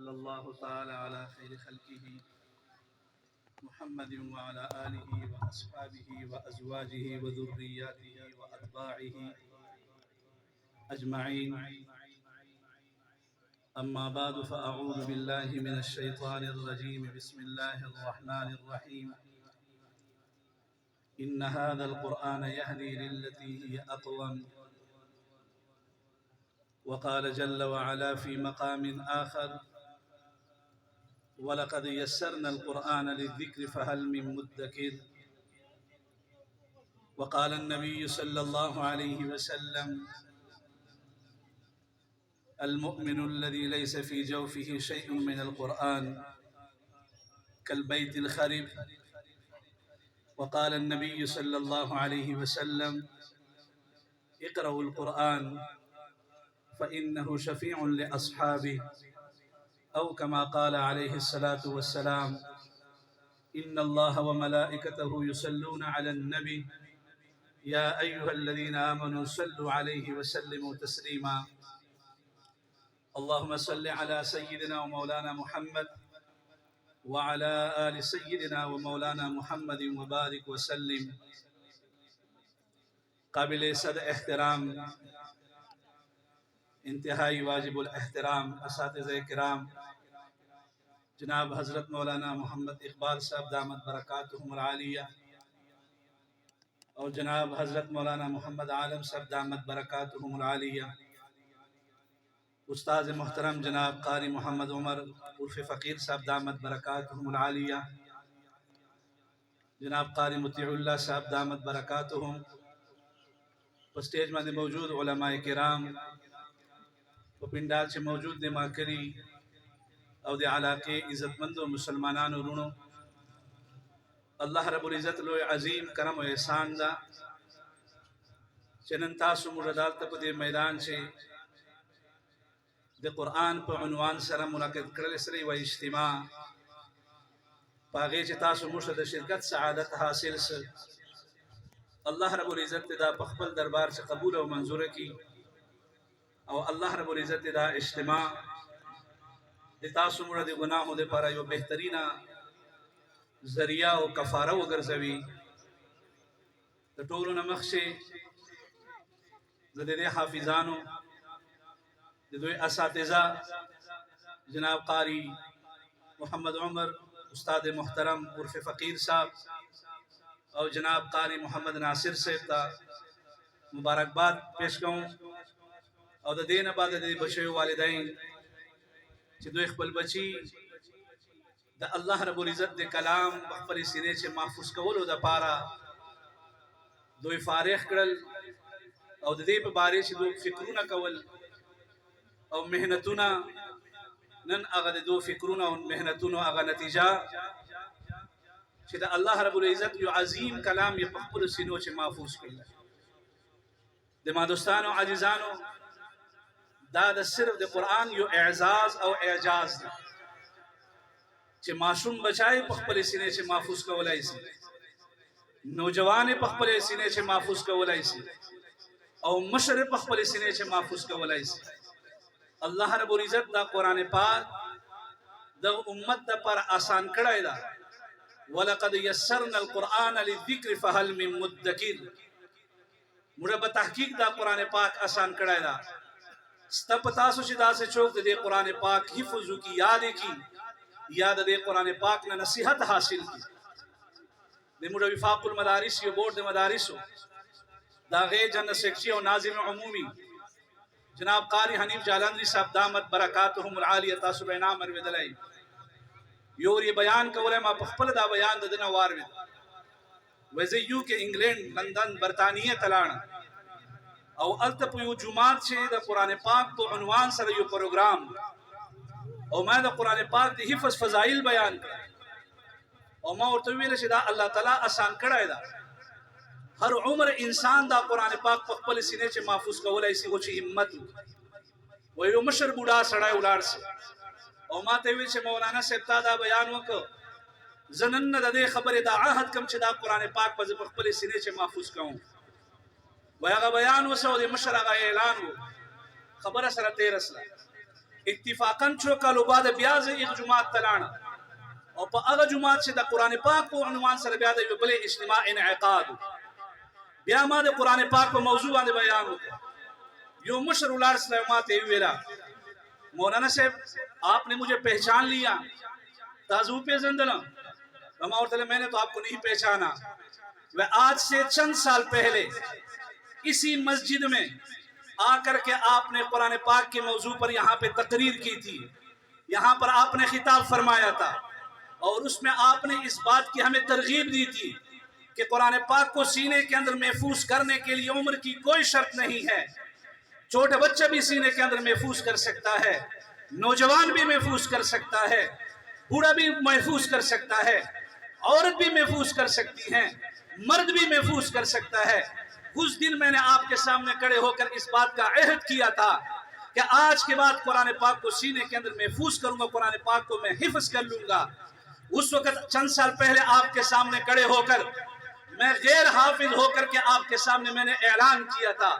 وصلى الله تعالى على خير خلقه محمد وعلى آله وأصحابه وأزواجه وذرياته وأتباعه أجمعين. أما بعد فأعوذ بالله من الشيطان الرجيم. بسم الله الرحمن الرحيم. إن هذا القرآن يهدي للتي هي أقوم. وقال جل وعلا في مقام آخر: ولقد يسرنا القرآن للذكر فهل من مدكر. وقال النبي صلى الله عليه وسلم: المؤمن الذي ليس في جوفه شيء من القرآن كالبيت الخرب. وقال النبي صلى الله عليه وسلم: اقرأوا القرآن فإنه شفيع لأصحابه، أو كما قال عليه الصلاة والسلام: إن الله وملائكته يصلون على النبي يا أيها الذين آمنوا صلوا عليه وسلموا تسليما. اللهم صل على سيدنا ومولانا محمد وعلى آل سيدنا ومولانا محمد وبارك وسلم. قابل صد احترام انتہائی واجب الاحترام اساتذہ کرام جناب حضرت مولانا محمد اقبال صاحب دامت برکاتہم العالیہ اور جناب حضرت مولانا محمد عالم صاحب دامت برکاتہم العالیہ، استاذ محترم جناب قاری محمد عمر عرف فقیر صاحب دامت برکاتہم العالیہ، جناب قاری مطیع اللہ صاحب دامت برکاتہم، اسٹیج میں موجود علماء کرام و پنڈال سے موجود دے ماکری او دے علاقے عزت مند و مسلمانان و رونو، اللہ رب العزت لو عظیم کرم و احسان دا چنن تاسو مردال تپ دے میدان سے دے قرآن پہ عنوان سر منعقد کرل سری و اجتماع پاگے چے تاسو مرشد شرکت سعادت حاصل سے اللہ رب العزت دا پخبل دربار سے قبول و منظور کی، اور اللہ رب العزت دا اجتماع دے تاسو مرد گناہوں دے پارا یو بہترین ذریعہ و کفارہ و گرزوی دا ٹولو نمخشے دے حافظانو دے اساتذہ جناب قاری محمد عمر استاد محترم عرف فقیر صاحب اور جناب قاری محمد ناصر صاحب تا مبارکباد پیش کروں، اور دین بعد دے بچے والدین چی دو اخبل بچی دا اللہ رب العزت دے کلام بخبری سینے چے محفوظ کولو دا پارا دو فارغ کرل، اور دے پہ بارے چی دو فکرونا کول اور محنتونا نن اغا دے دو فکرونا اور محنتونا اغا نتیجہ چی دا اللہ رب العزت یو عظیم کلام یہ بخبر سینو چے محفوظ کرل دے مادوستانو عزیزانو دا دا صرف دے قرآن یو اعزاز او اعجاز دا چے معصوم بچائے پخپلے سینے چے محفوظ کا ولائی سی، نوجوان پخپلے سینے چے محفوظ کا ولائی سی، او مشر پخپلے سینے چے محفوظ کا ولائی سی۔ اللہ رب العزت دا قرآن پاک دا امت دا پر آسان کڑائی دا وَلَقَدْ يَسَّرْنَا الْقُرْآنَ لِلذِّكْرِ فَهَلْ مِن مُدَّكِرٍ مرب تحقیق دا قرآن پاک آسان کڑائی دا ستپ تاسو چی دا سے چوک دے قرآن پاک حفظو کی یادے کی یاد دے قرآن پاک نے نصیحت حاصل کی دے مجھے وفاق المدارس یہ بورڈ دے مدارسو دا غیر جن سیکچی اور ناظم عمومی جناب قاری حنیف جالندری صاحب دامت برکاتہم العالیہ تاسو بینام مروید علیہ یور یہ بیان کولے ما پخپل دا بیان دا دنا واروید ویزیو کے انگلینڈ لندن برطانیہ تلانا او التپ یو جماعت چھے دا قرآن پاک تو عنوان سر یو پروگرام او میں دا قرآن پاک دی حفظ فضائل بیان کر او میں ارتویل چھے دا اللہ تعالیٰ آسان کڑائے دا ہر عمر انسان دا قرآن پاک پخپل سینے چھے محفوظ کا ولائی سی ہو چھے ہمت وہ یو مشر بوڑا سڑائے اولار سے او ما تیویل چھے مولانا سے ابتدا بیان وکا زنن دا دے خبر دا عہد کم چھے دا قرآن پاک پز پخپل سینے چھے محفوظ کا ہوں وہ اگا بیان و سو دے مشر اگا اعلان ہو خبر سر تیر اسلا اتفاقا چو کالو بعد بیاز ایک جماعت تلانا اور پا اغا جماعت سے دا قرآن پاک کو عنوان سر بیاد ہے بلے اجتماع انعقاد بیا ما دے قرآن پاک کو موضوع آنے بیان ہوتا یو مشر اللہ سلامات ایویلا مولانا صاحب آپ نے مجھے پہچان لیا تازو پہ زندنا وما اور میں نے تو آپ کو نہیں پہچانا وہ آج سے چند سال پہلے اسی مسجد میں آ کر کے آپ نے قرآن پاک کے موضوع پر یہاں پہ تقریر کی تھی یہاں پر آپ نے خطاب فرمایا تھا اور اس میں آپ نے اس بات کی ہمیں ترغیب دی تھی کہ قرآن پاک کو سینے کے اندر محفوظ کرنے کے لیے عمر کی کوئی شرط نہیں ہے چھوٹے بچہ بھی سینے کے اندر محفوظ کر سکتا ہے نوجوان بھی محفوظ کر سکتا ہے بوڑھا بھی محفوظ کر سکتا ہے عورت بھی محفوظ کر سکتی ہیں مرد بھی محفوظ کر سکتا ہے اس دن میں نے آپ کے سامنے کھڑے ہو کر اس بات کا عہد کیا تھا کہ آج کے بعد قرآن پاک کو سینے کے اندر محفوظ کروں گا قرآن پاک کو میں حفظ کر لوں گا اس وقت چند سال پہلے آپ کے سامنے کھڑے ہو کر میں غیر حافظ ہو کر کے آپ کے سامنے میں نے اعلان کیا تھا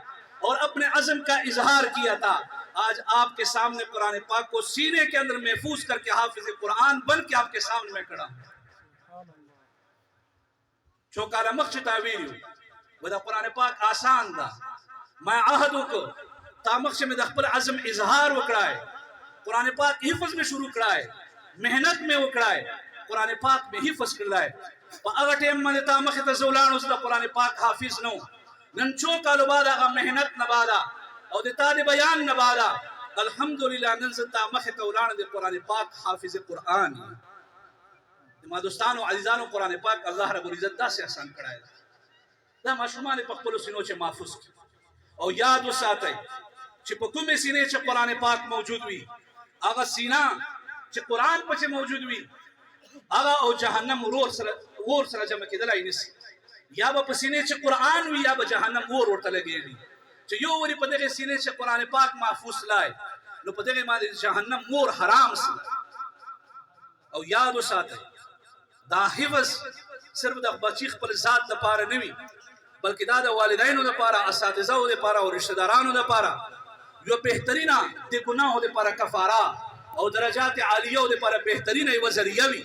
اور اپنے عزم کا اظہار کیا تھا آج آپ کے سامنے قرآن پاک کو سینے کے اندر محفوظ کر کے حافظ قرآن بن کے آپ کے سامنے میں کھڑا ہوں چوکارا مخچ تعویل ودا قرآن پاک آسان دا میں عہدوں کو تامخش میں دخبر عزم اظہار وکڑائے قرآن پاک حفظ میں شروع کڑائے محنت میں وکڑائے قرآن پاک میں حفظ کڑائے پا اگر ٹیم من تامخ تزولان اس دا قرآن پاک حافظ نو ننچو کالو بادا اگر محنت نبادا او دیتا دے بیان نبادا الحمدللہ ننزل تامخ تولان دے قرآن پاک حافظ قرآن ما دوستانو عزیزانو قرآن پاک اللہ رب العزت دا سے احسان کڑائے دا معشومان پخپلو سینو چے محفوظ کی او یاد و ساتھ ہے چے پکم سینے چے قرآن پاک موجود ہوئی آگا سینہ چے قرآن پچے موجود ہوئی آگا او جہنم وور سر جمع کی دلائی نسی یا با پسینے چے قرآن ہوئی یا با جہنم وور ورطا لگے لی چے یو وری پدے سینے چے قرآن پاک محفوظ لائے نو پدے مالی جہنم وور حرام سی او یاد و ساتھ ہے دا حفظ صرف دا بچیخ پر ذات دا پارا نوی بلکہ دا دا والدینو دا پارا اساتذہو دا پارا اور رشتہ دارانو دا پارا یو بہترینہ دے گناہو دا پارا کفارہ اور درجات عالیہ دا پارا بہترینہ و ذریعوی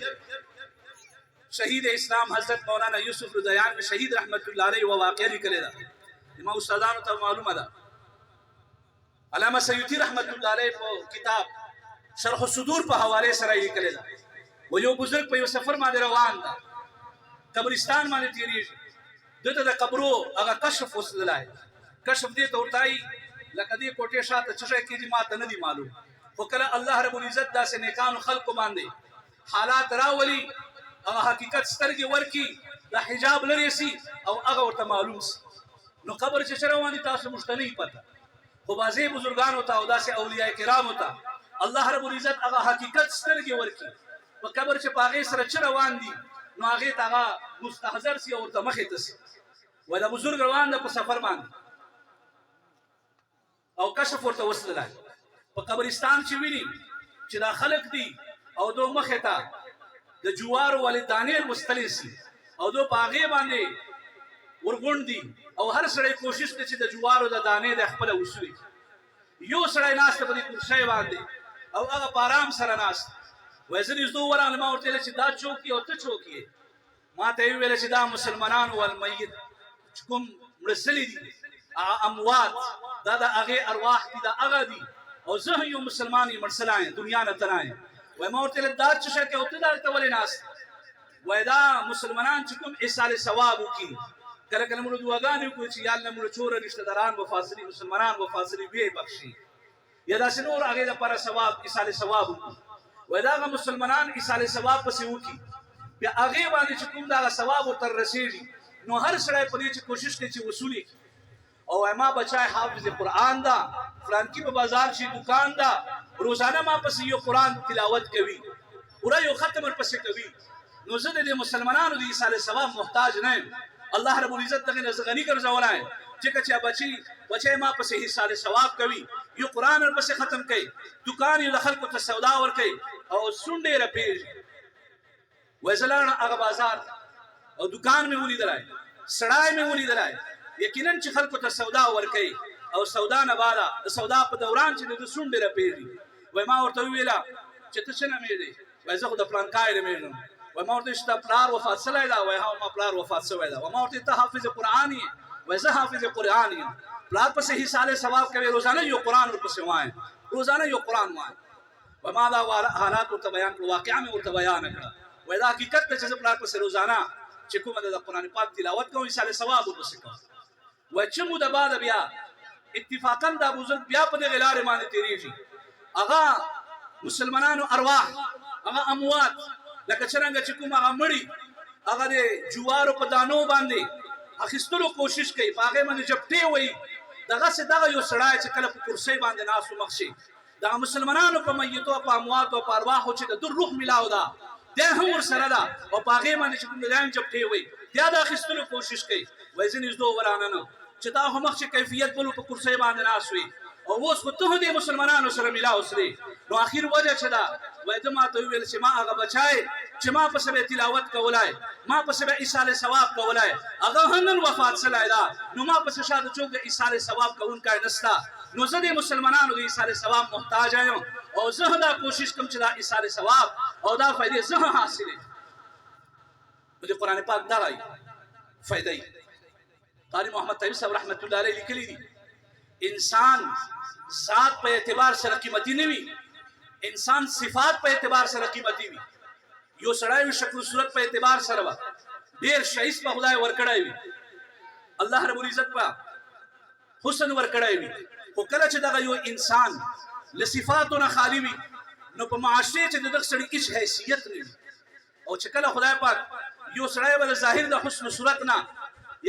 شہید اسلام حضرت مولانا یوسف رضیان میں شہید رحمت اللہ علیہ و واقعہ نکلے دا امام استادانو تا معلوم دا علامہ سیوطی رحمت اللہ علیہ کو کتاب شرح الصدور پا حوالے سرائی نکلے دا وہ یو بزرگ پہ یو سفر مانے روان دا قبرستان مانے تیریش دوتا دا قبرو اگا کشف وصل لائے کشف دیتا ارتائی لکہ دی کوٹے شاہ تا چشہ کی جی ماتا ندی معلوم وکلا اللہ رب العزت دا سے نیکان خلق ماندے حالات راولی اگا حقیقت سترگی ورکی دا حجاب لریسی او اگا ورطا معلوم سی نو قبر چشروانی تا سے مشتنی پتا وہ بازی بزرگان ہوتا او دا سے اولیاء کرام ہوتا اللہ رب العزت اگا حقیقت سترگی ورکی و قبر چه پاغی سر چه روان دی نو آغی تا آغا مستحضر سی اور تا مخیط سی و دا بزرگ روان دا پا سفر مان او کشف اور تا وصل لائے پا قبرستان چه وینی چه دا خلق دی او دو مخیطا دا جوار والی دانیل وستلی سی او دو پاغی باندے ورگون دی او ہر سڑے کوشش دی چه دا جوار و دا دانیل دا اخپل وصولی یو سڑے ناس تا پا دی کرشای باندے او اغا پارام سر ناس ویسن از دو وران ما ورطیلے چی دا چوکی او تا چوکی ہے ما تیویلے چی دا مسلمانان والمیت چکم مرسلی دی اموات دا دا اغی ارواح دی دا اغا دی او زہیو مسلمانی مرسلائیں دنیا نتنائیں وی ما ورطیلے دا چشا کہ او تدار تولی ناس وی دا مسلمانان چکم ایسال ثوابو کی کلکل ملو دو اگانی کوئی چی یالنا ملو چورا رشتہ داران و فاصلی مسلمانان و فاصلی بے بخشی یا دا سنور اغی دا پارا ثواب ایسال ثوابو کی ویداغا مسلمانان ایسال ثواب پسی ہوکی بیا آگے باندې چې کوم دا ثواب تر رسیږي نو هر سړی په دې چې کوشش کوي چې وصولي او ما بچای حافظ قرآن دا فلان کی په بازار شي دکان دا روزانه ما پسې یو قرآن تلاوت کوي پورا یو ختم پسې کوي نو زه د مسلمانانو د ایصال ثواب محتاج نه یم الله رب العزت دغه نه غنی ګرځولای چې کچا بچی ما پسې ایصال ثواب کوي یو قرآن پسې ختم کوي دکان یو د خلکو ته سودا ور کوي او سونډې رپیږي ویسلان آغا بازار او دکان میں ولی دلائے سڑائے میں ولی دلائے یقیناً چی خلقو تا سودا ورکی او سودا نبادا سودا پا دوران چی دو سنڈے رپیری وای ما ورته ویلا چې ته څنګه مې دی وای زه خو د پلان کای مې وای ما ورته چې تا پلار وفات شوی دا وای ها ما پلار وفات شوی دا ما ورته ته حافظ قرآن یې وای زه حافظ قرآن یم پلار پسې حصال ثواب کوي روزانه یو قرآن ورپسې وایم روزانه یو قرآن وایم وای ما دا حالات ورته بیان کړ واقعا مې ورته بیان کړه وای دا حقیقت ته چې زه پلار پسې روزانه چې کومه د قرآن پاک تلاوت کوم حصال ثواب ورپسې کوم وای چې مو د بعد بیا اتفاقا دا بزرگ بیا په دغه لارې باندې تیریږي هغه مسلمانانو ارواح هغه اموات لکه څنګه چې کوم هغه مړی هغه د جوارو په دانو باندې اخیستلو کوشش کوي په هغه باندې جپټې وي دغه څه دغه یو سړی چې کله په کرسۍ باندې ناست مخ شي دا مسلمانانو په میتو په امواتو په ارواحو چې د روح ملاو ده دا هم ورسره ده او په هغې باندې چې کوم د ځان جپټې وي بیا د اخیستلو کوشش کوي وایي ځینې زدو ورانه نه چې دا خو مخکې کیفیت بلو په کرسۍ باندې ناست وي او اوس خو ته دې مسلمانانو سره ملاو سرې نو اخر وجه چې دا وایي ده ما ته وویل چې ما هغه بچای چې ما پسې به تلاوت کولای ما پسې به ایصال ثواب کولای هغه هم نن وفات شوی ده نو ما پسې شاته څوک د ایصال ثواب کوونکی نشته نو زه د مسلمانانو د ایصال ثواب محتاج یم او زه دا کوشش کوم چې دا ایصال ثواب او دا فایدې زه حاصلې نو د قرآن پاک دغه فایدې قاری محمد طیب صاحب رحمت الله علیه لیکلي دي انسان ذات په اعتبار سره قیمتي نه وي انسان صفات په اعتبار سره قیمتي وي یو سړی وي شکل صورت په اعتبار سره به ډېر ښایست په خدای ورکړی وي الله رب العزت په حسن ورکړی وي خو کله چې دغه یو انسان له صفاتو نه خالي وي نو په معاشرې چې د دغه سړي هېڅ حیثیت نه وي او چې کله خدای پاک یو سړی به د ظاهر د حسن صورت نه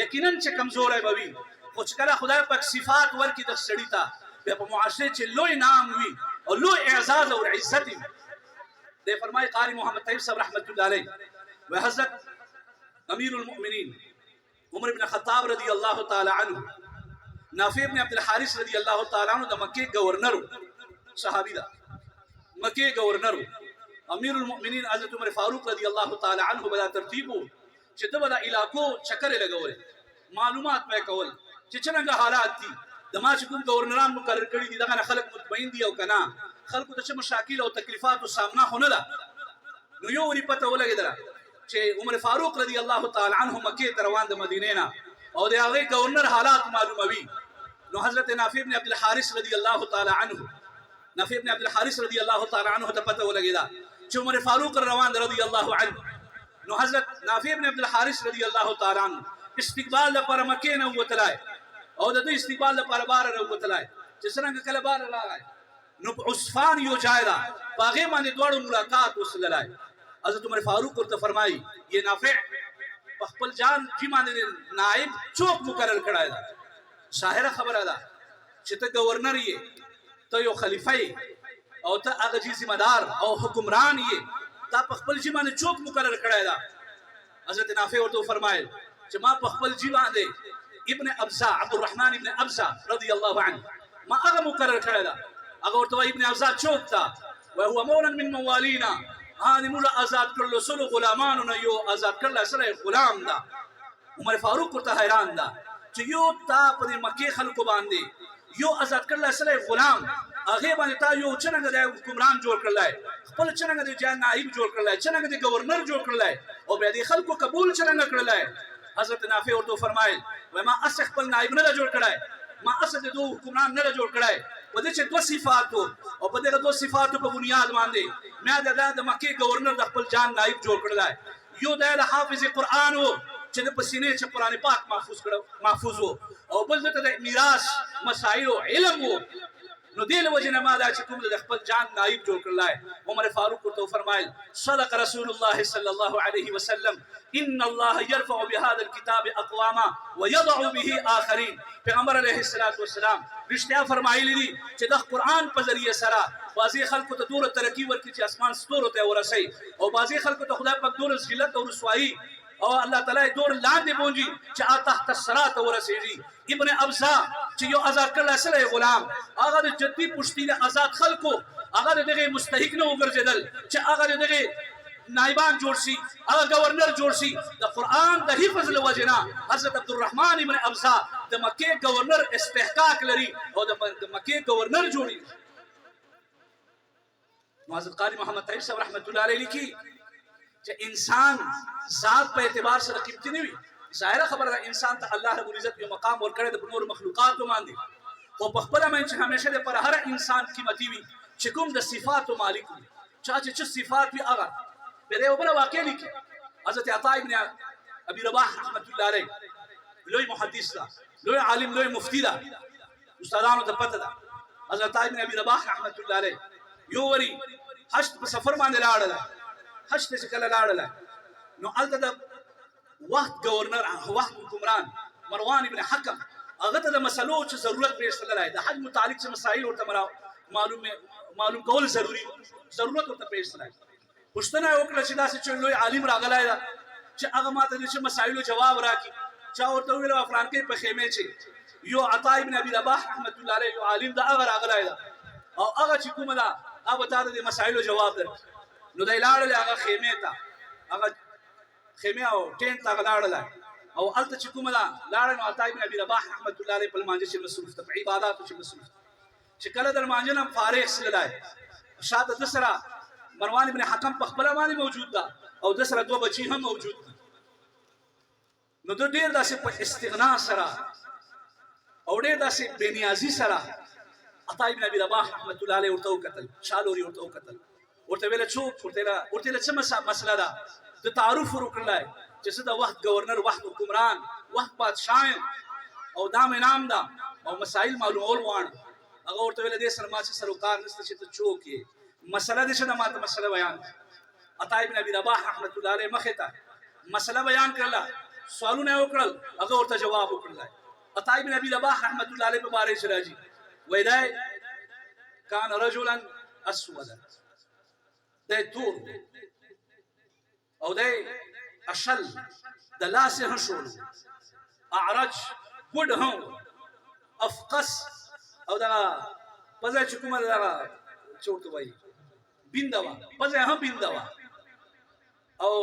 یقینا چې کمزوری به وي خو چې کله خدای پاک صفات ورکړي د سړي ته بیا په معاشرې چې لوی نام وي او لوی اعزاز او عزت وي دی فرمایي قاری محمد طیب صاحب رحمت الله علیه و حضرت امیر المؤمنین عمر بن خطاب رضی الله تعالی عنه نافع بن عبد الحارث رضی الله تعالی عنه د مکې گورنر صحابي دا مکې گورنر امیر المؤمنین حضرت عمر فاروق رضی الله تعالی عنه بلا ترتیب چې دغه علاقو چکر لګول معلومات پې کول چې څنګه حالات دي د ما چې کوم گورنران مقرر کړي دي دغه خلک مطمئن دي او کنه خلکو ته چې مشاکل او تکلیفاتو سامنا خونه ده نو یو ری پته ولګیدله چې عمر فاروق رضی الله تعالی عنه مکې ته روان د مدینې نه او د هغه گورنر حالات معلوموي نو حضرت نافع بن عبد الحارث رضی الله تعالی عنه نافع بن عبد الحارث رضی الله تعالی عنه ته پته ولګیدا چې عمر فاروق روان رضی الله عنه نو حضرت نافع بن عبد الحارث رضی الله تعالی عنه استقبال لپاره مکې نه وتلای او د دې استقبال لپاره بار وتلای چې څنګه کله بار راغی نو عثمان یو جای دا باغې باندې دوړو ملاقات وسلای حضرت عمر فاروق ورته فرمایي یہ نافع خپل جان جی باندې نائب چوک مقرر کړای دا ظاهره خبره ده چې ته گورنر یې ته یو خلیفہ او ته هغه جی ذمہ دار او حکمران یې تا په خپل جی باندې چوک مقرر کړای دا حضرت نافع ورته فرمایل چې ما په خپل جی باندې ابن ابزا عبد الرحمن ابن ابزا رضی الله عنه ما هغه مقرر کړی دا هغه ورته ابن ابزا چوک تا وهو مولا من موالينا هاني مولا آزاد کړل سلو غلامانو نه یو آزاد کړل سره غلام دا عمر فاروق ورته حیران دا چې یو تا په مکه خلکو باندې یو آزاد کړل سره غلام هغه باندې تا یو څنګه د حکمران جوړ کړلای خپل څنګه د جان نائب جوړ کړلای څنګه د گورنر جوړ کړلای او بیا د خلکو قبول څنګه کړلای حضرت نافع ورته فرمایل و ما اسخ خپل نائب نه جوړ کړای ما اسد دو حکمران نه جوړ کړای په دې چې دوه صفاتو او په دې دوه صفاتو په بنیاد باندې ما د مکه گورنر د خپل جان نائب جوړ کړلای یو د حافظ قرآن وو چې د پسینې چې قرآن پاک محفوظ وو او بل د میراث مسائل علم وو نو دې له وجه نه ما دا چې کوم د خپل جان نائب جوړ کړلای عمر فاروق ورته فرمایل صدق رسول الله صلی الله علیه وسلم ان الله يرفع بهذا الكتاب اقواما ويضع به اخرين پیغمبر علیه الصلاۃ والسلام رښتیا فرمایلی دي چې د قرآن په ذریعه سره بعضی خلکو ته دوره ترقی ورکړي چې اسمان ستورو ته ورسي او بعضی خلکو ته خدای پاک دوره ذلت او رسوایی او الله تعالی دور لاندې بونجي چې تحت الصراط ورسېږي ابن ابزا چې یو آزاد کړل سره غلام هغه د جدي پښتۍ آزاد خلکو هغه دغه مستحق نه وګرځیدل چې هغه دغه نائبان جوړ شي هغه گورنر جوړ شي د قرآن د حفظ له وجنا حضرت عبدالرحمن ابن ابزا د مکه گورنر استحقاق لري او د مکه گورنر جوړي نو حضرت قاری محمد طاهر صاحب رحمت الله علیه لیکي چې انسان ذات په اعتبار سره قیمتي نه وي. ظاهره خبره ده انسان ته الله رب العزت یو مقام ورکړی د نور مخلوقاتو باندې، خو په خپله باندې چې همیشه د پر هر انسان قیمتي وي چې کوم د صفاتو مالک وي. چا چې څه صفات وي هغه په یوه بله واقع لیکي. حضرت عطا ابن ابي رباح رحمت الله علیه لوی محدث ده، لوی عالم، لوی مفتی ده، استادانو ته پته ده. حضرت عطا ابن ابي رباح رحمت الله علیه یو وری حج په سفر باندې لاړل. حج ته چې کله لاړل نو هلته د وخت گورنر، وخت حکمران مروان ابن حکم هغه ته د مسلو چې ضرورت پیښ تللی، د حج متعلق چې مسایل ورته معلوم کول ضرورت ورته پیښ تللی. پوښتنه یې وکړه چې داسې چې لوی عالم راغلی ده چې هغه ماته د څه مسایلو جواب راکړي. چا ورته وویل افرانکۍ په خیمې چې یو عطا ابن ابي رباح رحمت الله علیه یو عالم ده هغه راغلی ده او هغه چې کومه ده هغه به تا ته د مسایلو جواب درکړي. نو دی لاړلی هغه خیمې ته، هغه خیمه او ټینټ ته لاړل او هلته چې کومه ده لاړل نو عطا ابن ابي رباح رحمت الله علیه په لمانځه چې مصروف ده، په عباداتو چې مصروف ده. چې کله د لمانځه نه فارغ سللی شاته ده سره مروان ابن حکم په خپله باندې موجود ده او ده سره دوه بچي هم موجود دي. نو ده ډېر داسې په استغنا سره او ډېر داسې بېنیازي سره عطا ابن ابي رباح رحمت الله علیه ورته وکتل، شالوري ورته وکتل، ورته ویله څوک، ورته ویله څه مسله ده. د تعارف ورکړلی چې زه د وخت گورنر، وخت حکمران، وخت بادشاه یم او دا مې نام ده او مسایل معلومول غواړم. هغه ورته ویله دې سره ما څه سره کار نشته چې ته څوک یې، مسله دې څه ده ما ته مسله بیان کړه. عطا ابن ابي رباح رحمت الله علیه مخې ته مسله بیان کړله، سوالونه یې وکړل، هغه ورته جواب وکړلی. عطا ابن ابي رباح رحمت الله علیه په باره کې راځي وایي دی کان رجلا اسودا، دی تور او دی اشل، د لاسې هم شول، اعرج ګوډ هم، افقس او دغه پزه چې کومه دغه څه ورته وایي بینده وه، پزه هم بینده وه او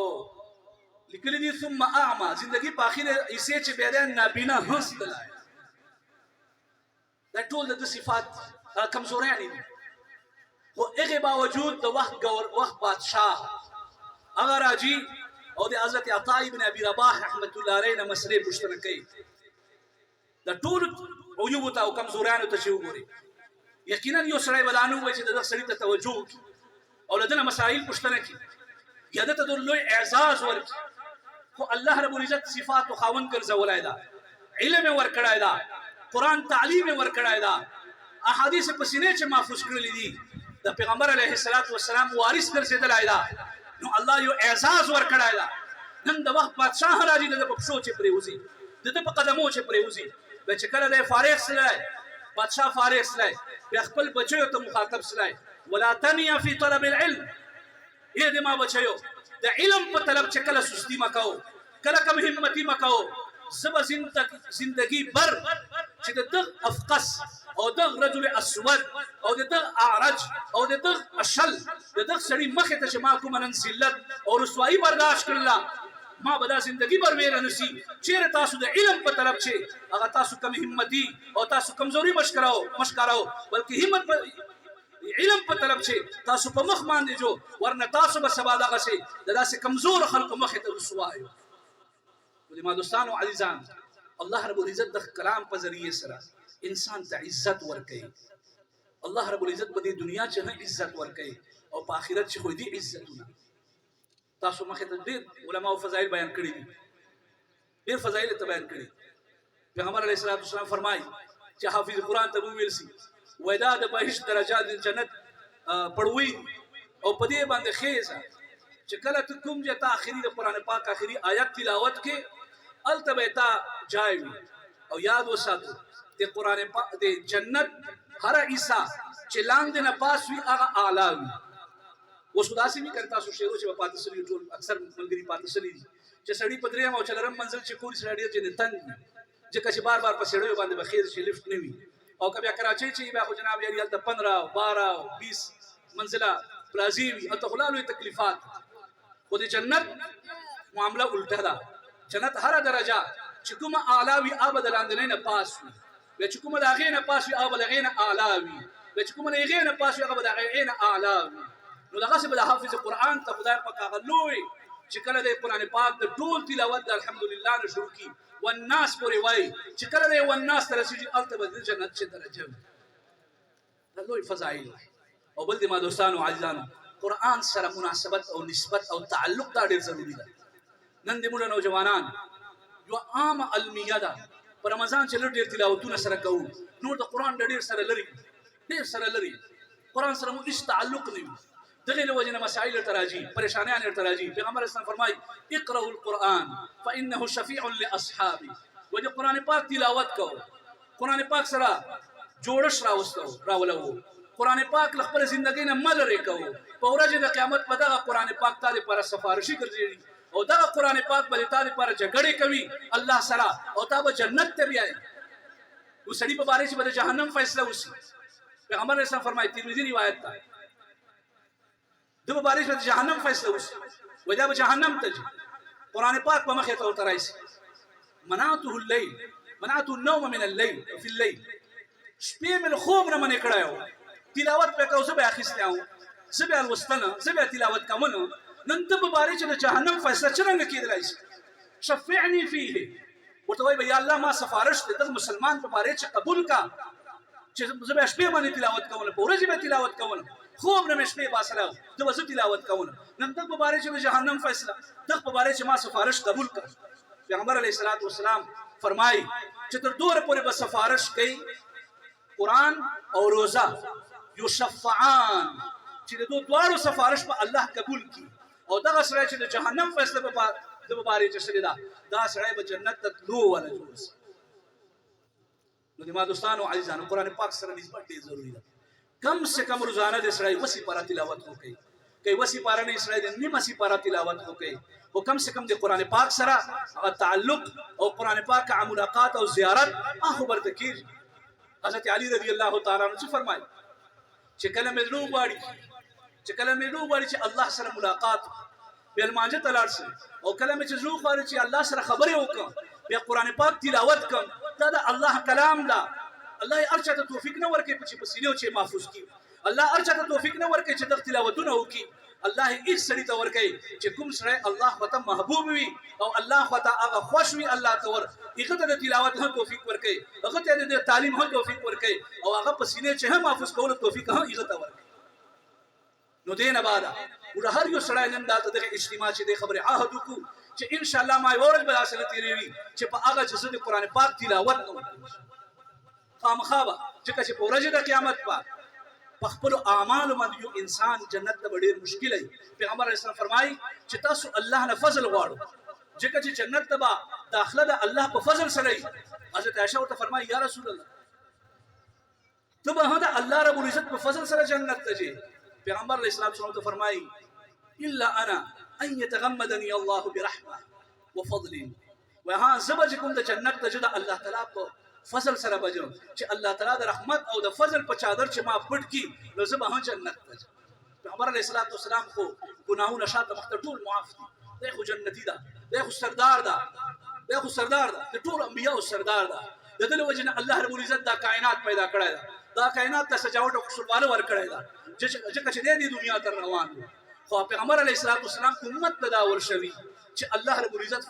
لیکلي دي ثم اعمى، زندګي په اخر حصې چې بیا دی نابینا هم سیدلی. دا ټول د ده صفات کمزوریانې دي، خو هغې باوجود د وخت بادشاه هغه راځي او د حضرت عطا ابن ابي رباح رحمت الله علیه نه مسلې پوښتنه کوي. د ټولو عیوبو ته او کمزوریانو ته چې وګوري، یقینا یو سړی به دا نه ووایي چې د دغه سړي ته توجه وکړي او له ده نه مسایل پوښتنه کړي یا ده ته د لوی اعزاز ورکړي. خو الله رب العزت صفاتو خاوند ګرځولی ده، علم یې ورکړی ده، قرآن تعلیم یې ورکړی ده، احادیث په سینې چې محفوظ کړلي دي، د پیغمبر علیه الصلاة والسلام وارث ګرځېدلی ده. نو الله یو اعزاز ورکړی ده. نن د وخت بادشاه راځي د ده په پښو چې پرېوځي، د ده په قدمو چې پرېوځي. بیا چې کله دی فارغ سلی، بادشاه فارغ سلی، بیا خپل بچیو ته مخاطب سلی ولا تنیا فی طلب العلم، ای د ما بچیو د علم په طلب چې کله سستی مه کوو، کله کم همتي مه کوو. زه به زندګي بر چې د دغ افقس او دغ رجل اسود او د دغ اعرج او د دغ اشل د دغ سړي مخې ته چې ما کومه نن ذلت او رسوایي برداشت کړله، ما به دا زندګي بر ویره نشي. چیرې تاسو د علم په طرف چې هغه تاسو کم همتي او تاسو کمزوري مشکارو بلکې همت علم په طرف چې تاسو په مخ باندې جو، ورنه تاسو به سبا دغسې د داسې کمزور خلکو مخې ته رسوا یو. ولې ما دوستانو عزیزان، الله رب العزت د کلام په ذریعې سره انسان ته عزت ورکوي. الله رب العزت په دې دنیا چې هم عزت ورکوي او په آخرت چې خو دې عزتونه تاسو مخې ته ډېر علماو فضایل بیان کړي دي، ډېر فضایل یې ته بیان کړي. پیغمبر علیه الصلاة والسلام فرمایي چې حافظ قرآن ته وویل سي وایي دا د بهشت درجات د جنت پړوي او په دې باندې خیزه چې کله ته کوم ځای ته آخري د قرآن پاک آخري آیت تلاوت کې هلته به تا جای وي او یاد وساتو د قرآن پاک د جنت هر حصہ چې لاندې نه پاس وي هغه اعلی وي. اوس خو داسې وي که تاسو شعرو چې به پاتې سوي ټول اکثر ملګري پاتې سوي دي چې سړي په درېیم او څلورم منزل چې کوري سړی ډېر چې تنګ وي ځکه چې بار بار په سړیو باندې به خیز چې لفټ نه وي او که بیا کراچۍ چې بیا خو جناب یاري هلته 15 12 20 منزله پلازي وي هلته خو لا لوی تکلیفات. خو د جنت معامله الټه ده. جنت هره درجه چې کومه اعلی وي هغه به د لاندنۍ نه پاس وي، بیا چې کومه د هغې نه پاس وي هغه به د هغې نه اعلی وي، بیا چې کومه د هغې نه پاس وي هغه به د هغې نه اعلی وي. نو دغه څه به حافظ قرآن ته خدای پاک هغه لوی چې کله د قرآن پاک د ټول تلاوت د الحمدلله نه شروع کی والناس پورې وایي چې کله د والناس ته رسېږي هلته به د جنت چې درجه وي دا لوی فضایل او بل د ما دوستانو عزیزانو قرآن سره مناسبت او نسبت او تعلق دا ډېر ضروري ده نن د موږ نوجوانان یو عامه المیه ده په رمضان چې لږ ډېر تلاوتونه سره کوو نور د قرآن ډېر سره لري قرآن سره مو هېڅ تعلق نه وي دغه له وجې نه مسایل ورته راځي پریشانیان ورته راځي پیغمبر اسلام فرمایي اقرأوا القرآن فإنه شفیع لأصحابه و د قرآن پاک تلاوت کوو قرآن پاک سره جوړښت راولو قرآن پاک له خپل زندګۍ نه مه لرې کوو په ورځ د قیامت په دغه قرآن پاک تا دپاره سفارشي ګرځېږي او دغه قرآن پاک به د تا دپاره جګړې کوي الله سره او تا به جنت ته بیایي یو سړي په باره چې به د جهنم فیصله وشي پیغمبر اسلام فرمایي ترمذي روایت ده د په باره چې به د جهنم فیصله وشي وایي دا به جهنم ته ځي قرآن پاک په مخې ته ورته راشي منعته الليل منعته النوم من الليل في الليل شپې مې له خوب نه منې کړی و تلاوت پې کوو زه به یې اخیستی وم زه به یې لوستله زه به یې تلاوت کومه نن ته په باره چې د جهنم فیصله څرنګه کېدلی شي شفعنی فیه ورته وایي به یا الله ما سفارش دی دغه مسلمان په باره چې قبول کا چې زه به شپې باندې تلاوت کوله په ورځې به تلاوت کوله خوب نه مې شپې باسله زه به زه تلاوت کوله نن دغه په باره چې د جهنم فیصله دغه په باره چې ما سفارش قبول کړ پیغمبر علیه الصلاة والسلام فرمایي چې تر دوره پورې به سفارش کوي قرآن او روزه یشفعان چې د دواړو سفارش په الله قبول کی او دغه سړی چې د جهنم فیصله په باره چې شوې ده دا سړی به جنت ته تلو ولا جوړ شي نو د ما دوستانو عزیزانو قرآن پاک سره نسبت ډېر ضروري ده کم سے کم روزانه د سړی وسې پاره تلاوت وکړي که وسې پاره نه سړی د نیمه سې پاره تلاوت وکړي او کم سے کم د قرآن پاک سره هغه تعلق او قرآن پاک ملاقات او زیارت هغه ورته کېږي حضرت علی رضی الله تعالی عنہ فرمایي چې کله مې زړه غواړي چې الله سره ملاقات بیا لمانځه ته لاړ شم او کله مې چې زړه غواړي چې الله سره خبرې وکړم بیا قرآن پاک تلاوت کړم دا د الله کلام ده الله یې هر چا ته توفیق نه ورکوي چې په سینو چې محفوظ کړي الله هر چا ته توفیق نه ورکوي چې دغه تلاوتونه وکړي الله یې هېڅ سړي ته ورکوي چې کوم سړی الله ورته محبوب وي او الله ورته هغه خوښ وي الله ته هغه ته د تلاوت هم توفیق ورکوي هغه ته د تعلیم هم توفیق ورکوي او هغه په سینې چې هم محفوظ کولو توفیق هم هغه ته ورکوي نو دې نه بعده ور هر یو سړی نن دلته دغه اجتماع چې د خبرې عهد وکړو چې ان شاء الله ما یو ورځ به داسې نه تېروي چې په هغه چې زه د قرآن پاک تلاوت نه وکړم خامخا به ځکه چې په ورځ د قیامت به په خپلو اعمالو باندې یو انسان جنت ته به ډېر مشکل وي پیغمبر علیه السلام فرمایي چې تاسو الله نه فضل غواړو ځکه چې جنت ته به داخله د الله په فضل سره وي حضرت عایشه ورته فرمایي یا رسول الله ته به هم د الله رب العزت په فضل سره جنت ته ځې پیغمبر علیه السلام ته فرمایي الا انا ان يتغمدني الله برحمه وفضل وها زبج کوم د جنت ته ځه الله تعالی په فضل سره بجو چې الله تعالی د رحمت او د فضل په چادر چې ما پټ کی نو زه به جنت ته ځم پیغمبر علیه السلام خو ګناهونه شاته مخ ته ټول معاف دي دی خو جنتی ده دی خو سردار ده د ټول انبیاء سردار ده د دې وجه نه الله رب العزت دا کائنات پیدا کړی ده دا کائنات ته سجاوټ او خوشواله ور کړی ده چې د دې دنیا تر روان خو پیغمبر علیه السلام امت ته دا ورشوي چې الله رب العزت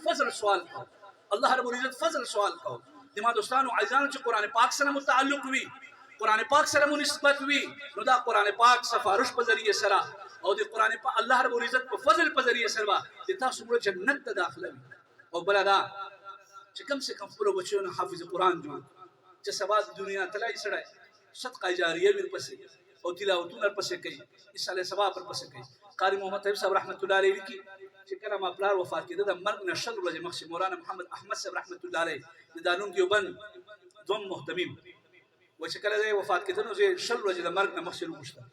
فضل سوال کو د ما دوستانو عزیزانو چې قرآن پاک سره متعلق وي قرآن پاک سره نسبت وي نو دا قرآن پاک سفارش په ذریعه سره او د قرآن پاک الله رب العزت په فضل په ذریعه سره د تاسو مړه جنت ته داخله وي او بل دا چې کم سے کم خپلو بچو نه حافظ قرآن جوړ چې سبا د دنیا تلای سړی صدقه جاریه ورپسې او تلاوتونه ورپسې کوي انشاءالله ثواب ورپسې کوي قاری محمد طیب صاحب رحمت الله علیه لیکي چې کله ما پلار وفات کېده د مرګ نه شل ورځې مخکې مولانا محمد احمد صاحب رحمت الله علیه د دارالعلوم دیوبند دوم محتمیم و چې کله دی وفات کېده نو زه شل ورځې د مرګ نه مخکې وغوښتم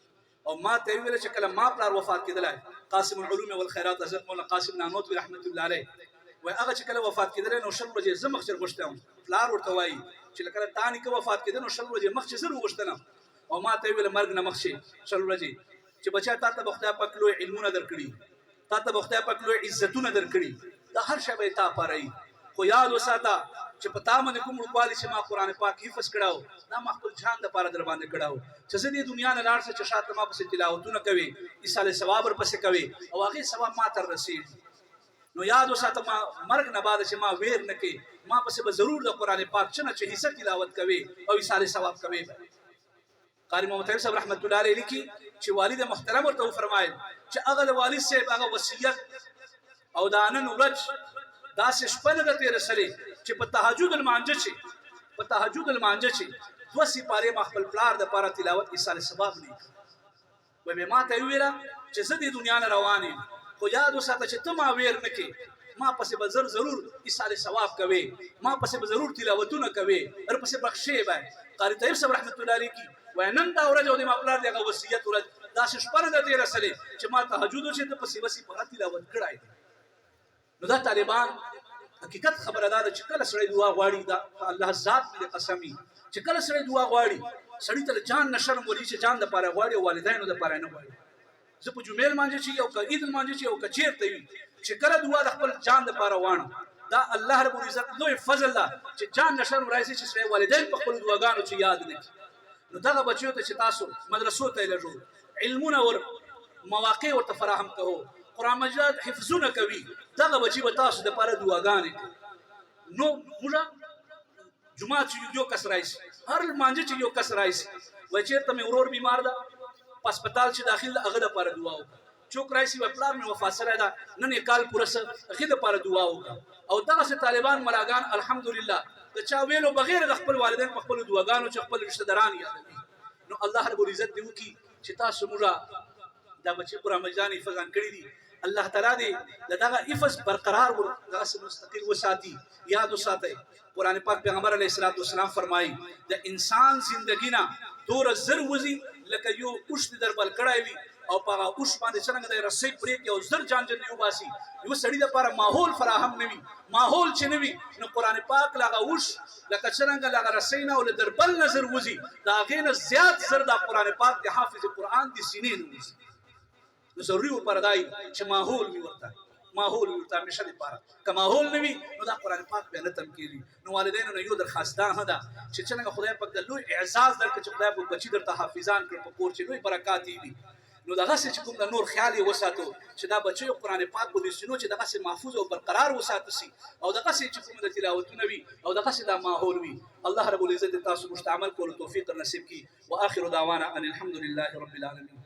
او ما ته ویل چې کله ما پلار وفات کېدلی قاسم العلوم والخیرات حضرت مولانا قاسم نانوتوي رحمت الله علیه وایي هغه چې کله وفات کېدلی نو شل ورځې زه مخکې وغوښتم پلار ورته وایي چې کله تا نیکه وفات کېده نو شل ورځې مخکې زه وغوښتلم او ما ته ویل مرګ نه مخکې شل ورځې چې بچا تا ته به خدای پاک لوی علمونه درکړي تا ته به خدای پاک لوی عزتونه درکړي دا هر شی به تا پاره خو یاد وساته چې پتا باندې کوم ورکوالي چې ما قران پاک حفظ کړاو دا ما خپل ځان د پاره در باندې کړاو چې زه دې دنیا نه لاړ څه چې شاته ما پسې تلاوتونه کوي ایصال ثواب ور پسې کوي او هغه ثواب ما تر رسید نو یاد وساته ما مرګ نه بعد چې ما ویر نه کې ما پسې به ضرور د قران پاک چې حصہ تلاوت کوي او ایصال ثواب کوي قاری محمد طیب صاحب رحمت الله علیه لیکي چې والد محترم ورته فرمایل چې هغه والد صاحب هغه وصیت او د نن ورځ داسې شپه نه تیر سره چې په تهجد المانجه چې دوه سپاره ما خپل پلار د پاره تلاوت ایصال ثواب نه وي به ما ته ویلا چې زه د دنیا نه روان یم خو یاد وساته چې ته ما ویر نه کې ما پسې به ضرور ایصال ثواب کوي ما پسې به ضرور تلاوتونه کوي هر پسې بخښي به قاری طیب صاحب رحمت الله علیه کی وینن دا ورځ او د ما پلار دغه وصیت ورځ داسې شپه نه تیر سره چې ما تهجد چې ته پسې وسی په تلاوت کړای نو دا طالبان حقیقت خبره ده چې کله سړی دعا غواړي دا الله ذات دې قسمی چې کله سړی دعا غواړي سړی ته جان نشرم ولي چې جان د پاره غواړي والدینو د پاره نه غواړي زه په جمعې مانځي چې یو عید مانځي چې یو کچیر ته وي چې کله دعا د خپل جان د پاره وانه دا الله رب العزت لوی فضل ده چې جان نشرم راځي چې سړی والدین په خپل دعاګانو چې یاد نه نو دغه بچیو ته چې تاسو مدرسو ته لږو علمونه ور مواقع ورته فراهم کوو قرآن مجید حفظونه کوي دغه بچی به تاسو د پاره دعاګانې نو موږ جمعه چې یو کس راځي هر مانځي چې یو کس راځي و چیرته مې ورور بیمار ده په هسپتال چې داخل هغه د پاره دعا وکړه چوک راځي و پلان مې وفات سره ده نن کال پوره هغه د پاره دعا وکړه او دغه طالبان ملاګان الحمدلله د چا ویلو بغیر د خپل والدین په خپل دعاګانو چې خپل رشتہ داران یادوي نو الله رب العزت دې وکي چې تاسو موږ دا بچی قرآن مجانی حفظان کړی دي الله تعالی دې دغه حفظ برقرار ورغه مستقل وساتي یاد وساتئ قرآن پاک پیغمبر علیه الصلاۃ والسلام فرمایي د انسان زندگی نه دور زر وزي لکه یو اوښ در بل کړای وي او په اوښ باندې څنګه د رسۍ پرې کې او زر جان جن یو باسي یو سړی د لپاره ماحول فراهم نوي ماحول چې نوي نو قرآن پاک لاغه اوښ لکه څنګه لاغه رسۍ نه ول در بل نظر وزي دا غینه زیات زر د قرآن پاک د حافظ قرآن د سینې نه وزي ضروري پر دای چې ماحول وي ورته همیشه لپاره که ماحول نه وي نو دا قرآن پاک به نه تم کیږي نو والدینو نه یو درخواست ده چې څنګه خدای پاک د لوی اعزاز درکړي چې خدای په بچی درته حافظان کړ په کور چې لوی برکات دي نو دغه چې کوم د نور خیال وساتو چې دا بچي قرآن پاک په دې سينو چې دغه محفوظ او برقرار وساتو سي او دغه چې کوم د تلاوتونه وي او دغه دا ماحول وي الله رب العزت تاسو مستعمل کول توفیق نصیب کړي واخر دعوانا ان الحمد لله رب العالمين